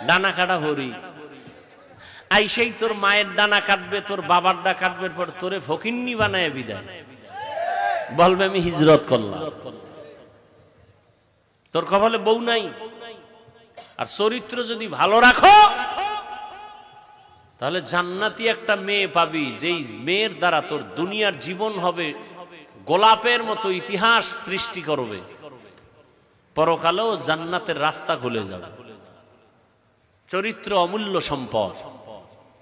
ডানা কাটা হরি আইসেই তোর মায়ের ডানা কাটবে, তোর বাবার ডানা কাটবে, পর তোরে ফকিন্নি বানায় বিদায়, বলবে আমি হিজরত করলাম। তোর কপালে বউ নাই, আর চরিত্র যদি ভালো রাখো তাহলে জান্নাতি একটা মেয়ে পাবি, যেই মেয়ের দ্বারা তোর দুনিয়ার জীবন হবে গোলাপের মতো, ইতিহাস সৃষ্টি করবে, পরকালেও জান্নাতের রাস্তা খুলে যাবে। চরিত্র অমূল্য সম্পদ,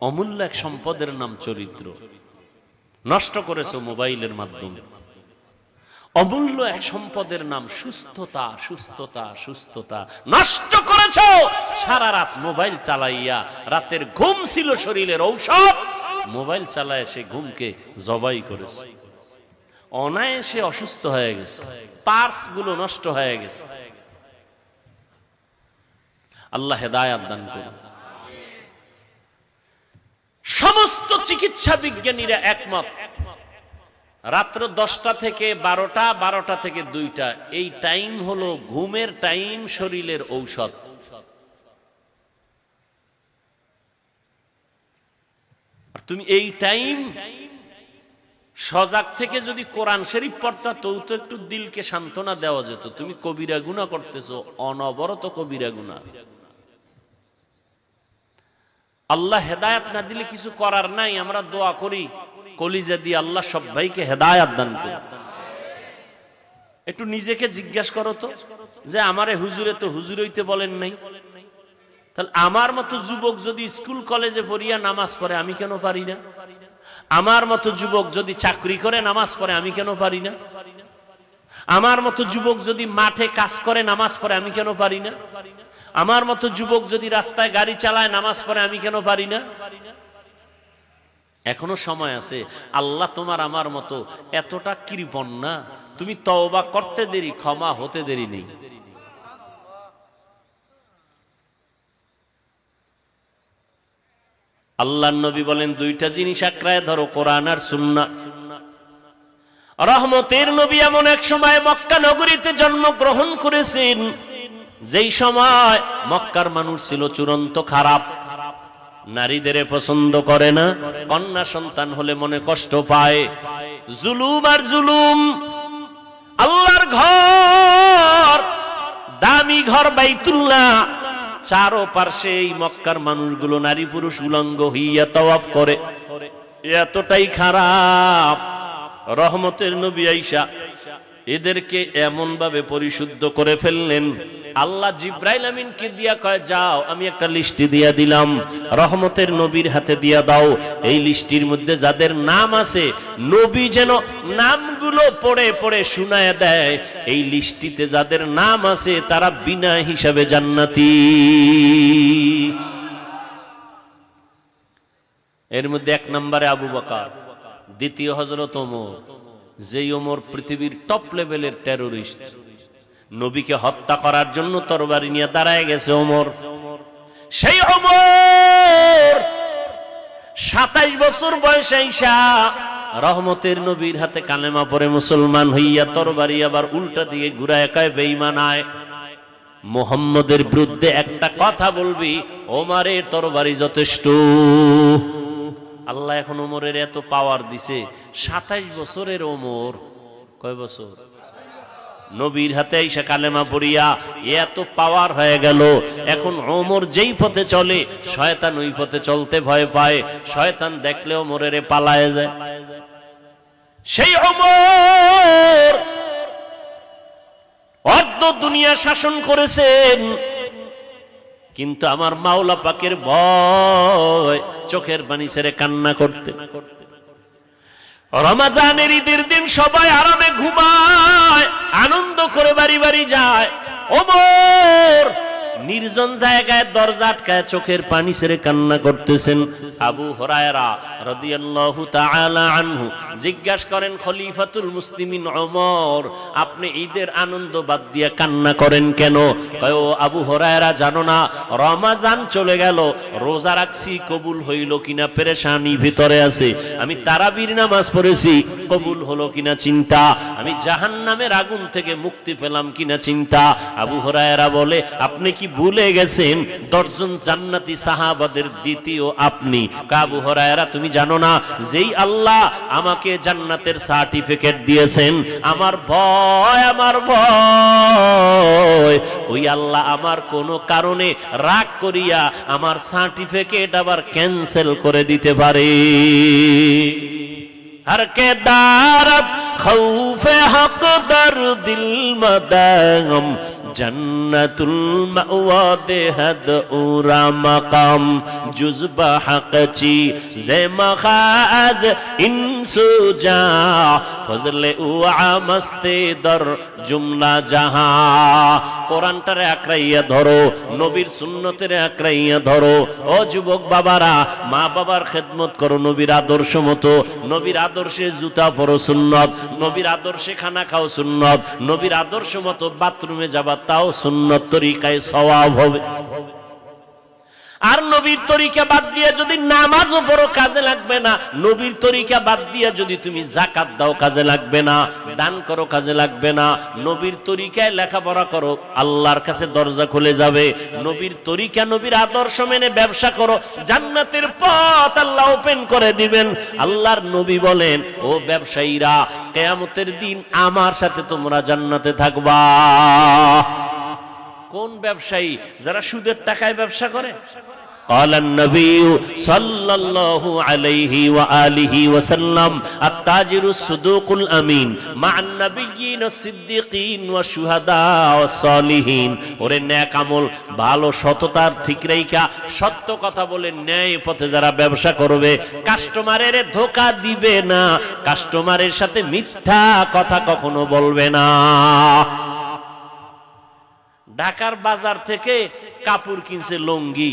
অমূল্য এক সম্পদের নাম চরিত্র। নষ্ট করেছো মোবাইলের মাধ্যমে। অমূল্য এক সম্পদের নাম সুস্থতা, সুস্থতা, সুস্থতা নষ্ট করেছো সারা রাত মোবাইল চালাইয়া। রাতের ঘুম ছিল শরীরের ঔষধ, মোবাইল চালায় সে ঘুমকে জবাই করেছে। অনায়াসে অসুস্থ হয়ে গেছে, পার্স গুলো নষ্ট হয়ে গেছে। আল্লাহ হেদায়াত দান করুন। সমস্ত চিকিৎসা বিজ্ঞানীরা একমত, রাত্র 10টা থেকে 12টা, 12টা থেকে 2টা এই টাইম হলো ঘুমের টাইম, শরীরের ঔষধ। আর তুমি এই টাইম সজাগ থেকে যদি কোরআন শরীফ পড়তা তো একটু দিলকে সান্ত্বনা দেওয়া যেত। তুমি কবিরা গুনাহ করতেছো, অনবরত কবিরা গুনাহ। আল্লাহ হেদায়েত না দিলে কিছু করার নাই, আমরা দোয়া করি কলিজা দিয়ে আল্লাহ সবাইকে হেদায়েত দান করুন। একটু নিজেকে জিজ্ঞাসা করো তো, যে আমারে হুজুরে তো হুজুর হইতে বলেন নাই, তাহলে আমার মতো যুবক যদি স্কুল কলেজে পড়িয়া নামাজ পড়ে আমি কেন পারি না? আমার মতো যুবক যদি চাকরি করে নামাজ পড়ে আমি কেন পারি না? আমার মতো যুবক যদি মাঠে কাজ করে নামাজ পড়ে আমি কেন পারি না? আমার মতো যুবক যদি রাস্তায় গাড়ি চালায় নামাজ পড়ে আমি কেন পারি না? এখনো সময় আছে। আল্লাহ তোমার আমার মতো এতটা কৃপণ না, তুমি তওবা করতে দেরি, ক্ষমা হতে দেরি নেই। আল্লাহর নবী বলেন 2টা জিনিস আঁকড়ায় ধরো, কোরআন আর সুন্নাহ। রহমতের নবী এমন এক সময় মক্কা নগরীতে জন্মগ্রহণ করেছেন যেই সময় মক্কার মানুষ ছিল চূড়ান্ত খারাপ, নারীদের পছন্দ করে না, কন্যা সন্তান হলে মনে কষ্ট পায়, জুলুম আর জুলুম। আল্লাহর ঘর, দামি ঘর বাইতুল্লাহ, চারো পার্শ্বে এই মক্কার মানুষগুলো নারী পুরুষ উলঙ্গ হইয়া তাওয়াফ করে, এতটাই খারাপ। রহমতের নবী আয়েশা এদেরকে এমন ভাবে পরিশুদ্ধ করে ফেললেন, আল্লাহ জিব্রাইল আমিনকে দিয়া কয়, যাও আমি একটা লিস্টি দিয়া দিলাম, রহমতের নবীর হাতে দিয়া দাও। এই লিস্টির মধ্যে যাদের নাম আছে নবী যেন নামগুলো পড়ে পড়ে শুনায় দেয়। এই লিস্টিতে যাদের নাম আছে তারা বিনা হিসাবে জান্নাতি। এর মধ্যে 1 নম্বরে আবু বকর, দ্বিতীয় হযরত ওমর, যেই ওমর পৃথিবীর টপ লেভেলের টেররিস্ট, নবীকে হত্যা করার জন্য তরবারি নিয়ে দাঁড়ায় গেছে ওমর। সেই ওমর 27 বছর বয়সে আইসা রহমতের নবীর হাতে কালেমা পড়ে মুসলমান হইয়া তরবারি আবার উল্টা দিয়ে ঘুরায় কয়, বেঈমান আয়, মুহাম্মদের বিরুদ্ধে একটা কথা বলবি, ওমরের তরবারি যথেষ্ট। আল্লাহ এখন ওমরের এত পাওয়ার দিছে, 27 বছরের ওমর, কয় বছর? নবীর হাতে এসে কালেমা পড়িয়া এত পাওয়ার হয়ে গেল। এখন ওমর যেই পথে চলে শয়তান ওই পথে চলতে ভয় পায়, শয়তান দেখলে ওমরের পালায় যায়। সেই ওমর অর্ধ দুনিয়া শাসন করেছেন, কিন্তু আমার মাওলা পাকের ভয় চোখের পানি ছেড়ে কান্না করতে। রমজানের ঈদের দিন সবাই আরামে ঘুমায়, আনন্দ করে বাড়ি বাড়ি যায়, ওমর নির্জন জায়গায় দরজা আটকায় চোখের পানি ছেড়ে কান্না করতেছেন। আবু হুরায়রা রাদিয়াল্লাহু তাআলা আনহু জিজ্ঞাসা করেন, খলিফাতুল মুসলিমিন ওমর, আপনি ঈদের আনন্দ বাদ দিয়ে কান্না করেন কেন? কয়, ও আবু হুরায়রা, জানো না রমজান চলে গেল, রোজা রাখছি, কবুল হইল কিনা পেরেশানি ভিতরে আছে। আমি তারাবির নামাজ পড়েছি, কবুল হলো কিনা চিন্তা। আমি জাহান্নামের আগুন থেকে মুক্তি পেলাম কিনা চিন্তা। আবু হুরায়রা বলে, আপনি কি ভুলে গেছেন 10 জন জান্নাতি সাহাবাদের দ্বিতীয় আপনি। আবু হুরায়রা তুমি জানো না যেই আল্লাহ আমাকে জান্নাতের সার্টিফিকেট দিয়েছেন, আমার ভয় ওই আল্লাহ আমার কোনো কারণে রাগ করিয়া আমার সার্টিফিকেট আবার ক্যান্সেল করে দিতে পারে। हर के दारब खौफे हक दर दिल मदाम जन्नतुल मअवा देहद उरा मकाम जुज़बा हक़ची ज़े मखाज़ इंसुजा फज़ले उआ मस्ते दर जुमला जहां। কোরআনটারে আঁকড়াইয়া ধরো, নবীর সুন্নতের আঁকড়াইয়া ধরো। ও যুবক বাবারা, মা বাবার খেদমত করো নবীর আদর্শ মতো। নবীর আদর্শে জুতা পরো সুন্নত, নবীর আদর্শে খানা খাও সুন্নত, নবীর আদর্শ মতো বাথরুমে যাবা তাও সুন্নত তরিকায় সওয়াব হবে। আর নবীর তরিকা বাদ দিয়ে যদি নামাজও পড়ো কাজে লাগবে না, নবীর তরিকা বাদ দিয়ে যদি তুমি যাকাত দাও কাজে লাগবে না, দান করো কাজে লাগবে না। নবীর তরিকায় লেখাপড়া করো, আল্লাহর কাছে দরজা খুলে যাবে। নবীর তরিকা নবীর আদর্শ মেনে ব্যবসা করো, জান্নাতের পথ আল্লাহ ওপেন করে দিবেন। আল্লাহর নবী বলেন, ও ব্যবসায়ীরা, কিয়ামতের দিন আমার সাথে তোমরা জান্নাতে থাকবা। কোন ব্যবসায়ী? যারা সুদের টাকায় ব্যবসা করে। قال النبي صلى الله عليه وآله وسلم التاجر الصدوق الأمين مع النبيين الصديقين والشهداء والصالحين। ওরে নেক আমল ভালো সততার ঠিক রাইখা সত্য কথা বলে ন্যায় পথে যারা ব্যবসা করবে, কাস্টমারের ধোঁকা দিবে না, কাস্টমারের সাথে মিথ্যা কথা কখনো বলবে না। ঢাকার বাজার থেকে কাপড় কিনছে লুঙ্গি,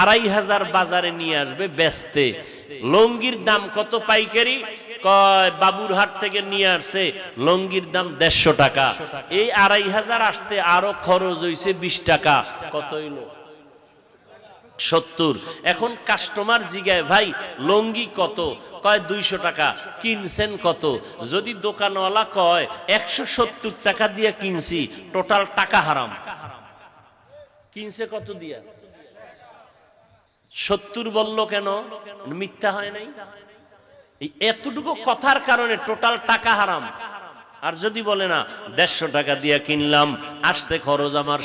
2500 বাজারে নিয়ে আসবে বেচতে। লুঙ্গির দাম কত পাইকারি? কয় বাবুরহাট থেকে নিয়ে আসছে, লুঙ্গির দাম 150 টাকা। এই 2500 আসতে আরো খরচ হইছে 20 টাকা। কত হইল? 70। এখন কাস্টমার জিগায়, ভাই লুঙ্গি কত? কয় 200 টাকা। কিনছেন কত? যদি দোকানওয়ালা কয় 170 টাকা দিয়ে কিনছি, টোটাল টাকা হারাম। কিনছে কত দিয়া? 70 বলল কেন? মিথ্যা হয় নাই? এই এতটুকু কথার কারণে টোটাল টাকা হারাম। আর যদি বলে না 150 টাকা দিয়ে কিনলাম, আসতে খরচ আমার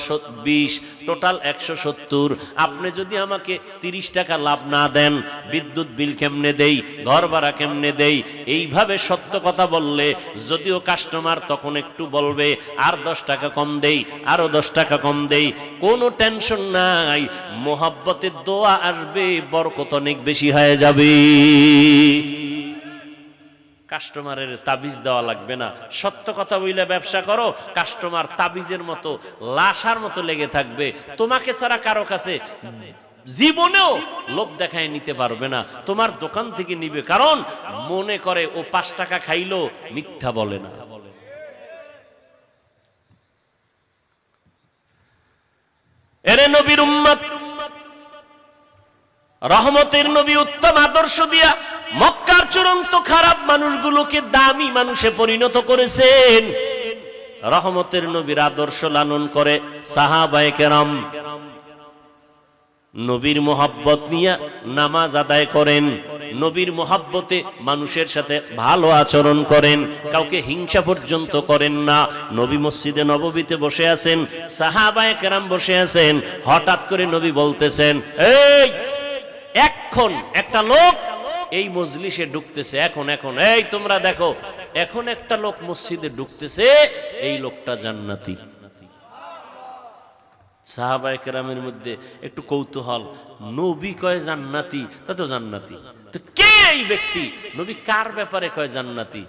20, টোটাল 170, আপনি যদি আমাকে 30 টাকা লাভ না দেন, বিদ্যুৎ বিল কেমনে দেই, ঘর ভাড়া কেমনে দেই? এইভাবে সত্য কথা বললে যদিও কাস্টমার তখন একটু বলবে আর 10 টাকা কম দেই, আরো 10 টাকা কম দেই, কোনো টেনশন নাই, মোহাব্বতের দোয়া আসবে, বরকত অনেক বেশি হয়ে যাবে। কাস্টমারের তাবিজ দেওয়া লাগবে না, সত্য কথা বইলে ব্যবসা করো। কাস্টমার তাবিজের মতো লাশার মতো লেগে থাকবে, তোমাকে ছাড়া কারো কাছে জীবনেও লোভ দেখায় নিতে পারবে না, তোমার দোকান থেকে নিবে, কারণ মনে করে ও 5 টাকা খাইলো, মিথ্যা বলে না। এরে নবীর উম্মত, রহমতের নবী উত্তম আদর্শ দিয়া মক্কার চূড়ান্ত খারাপ মানুষগুলোকে দামি মানুষে পরিণত করেছেন। রহমতের নবীর আদর্শ লালন করে সাহাবায়ে কেরাম নবীর মোহাব্বত নিয়ে নামাজ আদায় করেন, নবীর মোহাব্বতে মানুষের সাথে ভালো আচরণ করেন, কাউকে হিংসা পর্যন্ত করেন না। নবী মসজিদে নববীতে বসে আছেন, সাহাবায়ে কেরাম বসে আছেন, হঠাৎ করে নবী বলতেছেন, এই এখন একটা লোক এই মজলিসে ঢুকতেছে, এখন এই তোমরা দেখো, এখন একটা লোক মসজিদে ঢুকতেছে, এই লোকটা জান্নাতি। সাহাবায়ে কেরামের মধ্যে একটু কৌতূহল, নবী কয় জান্নাতি, তা তো জান্নাতি, তো কে এই ব্যক্তি? নবী কার ব্যাপারে কয় জান্নাতি?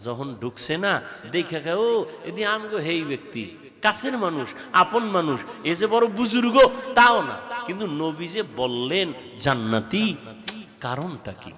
যখন ঢুকছে না দেখে ও এদি আমগো হেই ব্যক্তি, কাছের মানুষ, আপন মানুষ, এ যে বড় বুজুর্গ তাও না, কিন্তু নবী যে বললেন জান্নাতি, কারণটা কি?